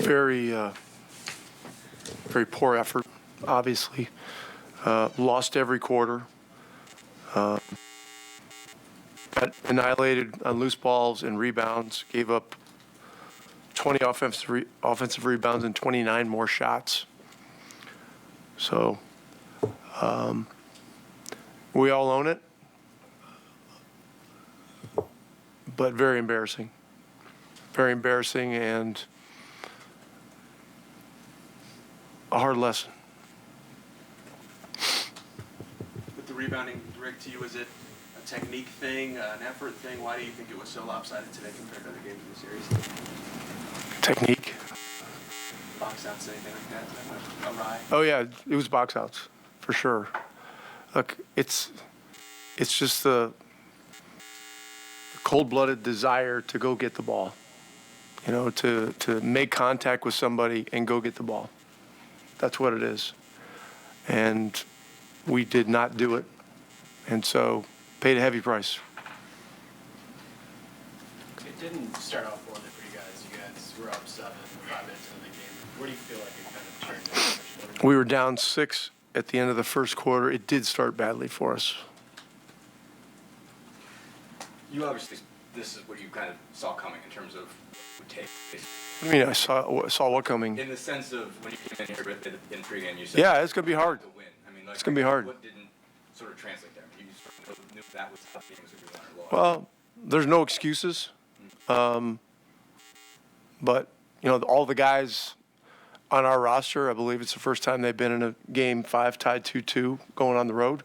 very, very poor effort, obviously. Lost every quarter. Got annihilated on loose balls and rebounds. Gave up 20 offensive rebounds and 29 more shots. So we all own it, but very embarrassing. Very embarrassing and a hard lesson. With the rebounding, Rick, to you, is it a technique thing, an effort thing? Why do you think it was so lopsided today compared to other games in the series? Technique. Box outs, anything like that? Awry? Oh yeah, it was box outs for sure. Look, it's just the cold-blooded desire to go get the ball. You know, to make contact with somebody and go get the ball. That's what it is. And we did not do it. And so paid a heavy price. It didn't start off poorly for you guys. You guys were up 7 5 minutes into the game. Where do you feel like it kind of turned in the first quarter? We were down 6 at the end of the first quarter. It did start badly for us. You obviously, this is what you kind of saw coming in terms of would take. I mean, I saw what coming. In the sense of when you came in here in pregame, you said Yeah, it's gonna be hard. to win. I mean, like, It's gonna be hard. What didn't sort of translate there? You sort of knew that was how games would be won or lost. Well, there's no excuses. But, you know, all the guys on our roster, I believe it's the first time they've been in a game 5 tied 2-2 going on the road.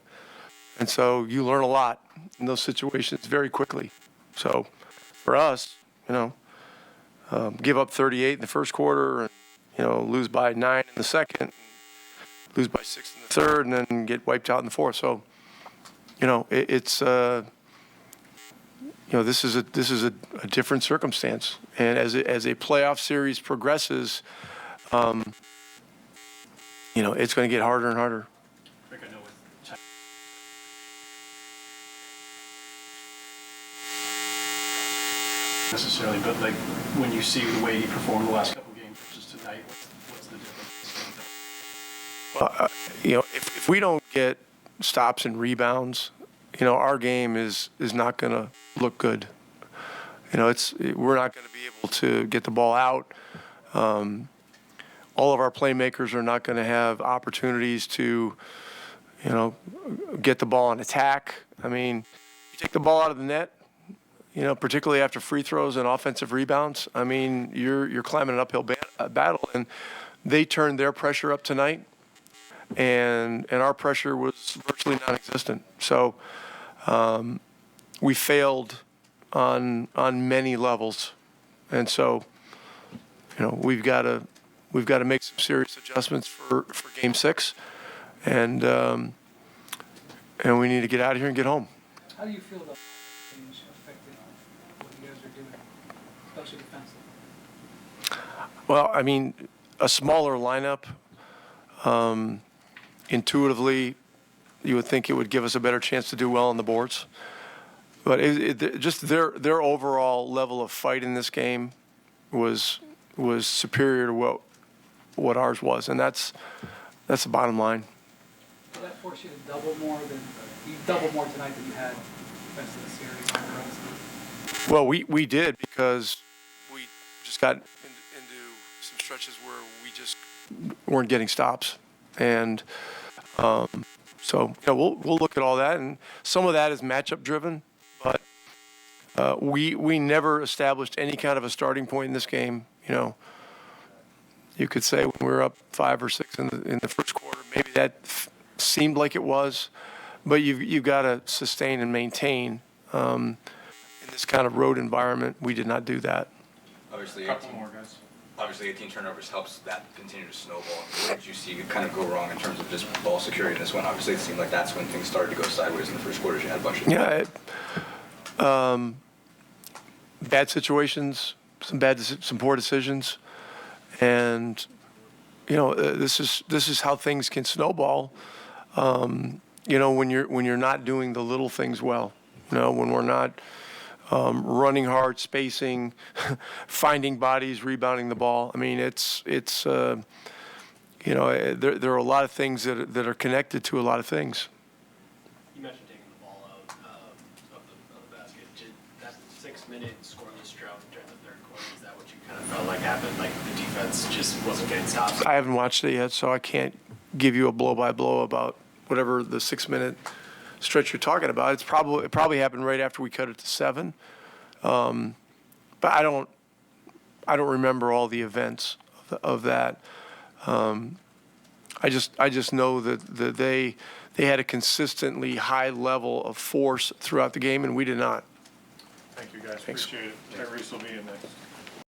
And so you learn a lot in those situations very quickly. So for us, you know, give up 38 in the first quarter and, you know, lose by 9 in the second, lose by 6 in the third, and then get wiped out in the fourth. So, you know, it's you know, this is a different circumstance, and as a playoff series progresses, you know, it's going to get harder and harder. Rick, I know with necessarily, but like when you see the way he performed the last couple games versus tonight, what's the difference? Well, you know, if we don't get stops and rebounds, you know, our game is not going to look good. You know, we're not going to be able to get the ball out. All of our playmakers are not going to have opportunities to, you know, get the ball and attack. I mean, you take the ball out of the net, you know, particularly after free throws and offensive rebounds. I mean, you're climbing an uphill battle, and they turned their pressure up tonight, and our pressure was virtually non-existent. So we failed on many levels, and so, you know, we've got to make some serious adjustments for Game 6, and we need to get out of here and get home. How do you feel about change affected what you guys are doing, especially defensively? Well, I mean, a smaller lineup, intuitively, you would think it would give us a better chance to do well on the boards. But just their overall level of fight in this game was superior to what ours was, and that's the bottom line. Did that force you to double more tonight than you had the rest of the series? Well, we did, because we just got into some stretches where we just weren't getting stops, and so, you know, we'll look at all that, and some of that is matchup driven, but we never established any kind of a starting point in this game. You know, you could say when we were up 5 or 6 in the first quarter, maybe that seemed like it was, but you've got to sustain and maintain in this kind of road environment. We did not do that. Obviously, Couple more guys. Obviously, 18 turnovers helps that continue to snowball. What did you see kind of go wrong in terms of just ball security in this one? Obviously, it seemed like that's when things started to go sideways in the first quarter. You had a bunch of Bad situations, some poor decisions, and you know, this is how things can snowball. You know, when you're not doing the little things well. You know, when we're not running hard, spacing, finding bodies, rebounding the ball. I mean, it's you know, there are a lot of things that are connected to a lot of things. You mentioned taking the ball out of the basket. Did that 6-minute scoreless drought during the third quarter, is that what you kind of felt like happened? Like the defense just wasn't getting stops? I haven't watched it yet, so I can't give you a blow-by-blow about whatever the 6-minute stretch you're talking about. It probably happened right after we cut it to 7, but I don't remember all the events of that. I just know that they had a consistently high level of force throughout the game, and we did not. Thank you, guys. Thanks. Appreciate it. Tyrese will be in next.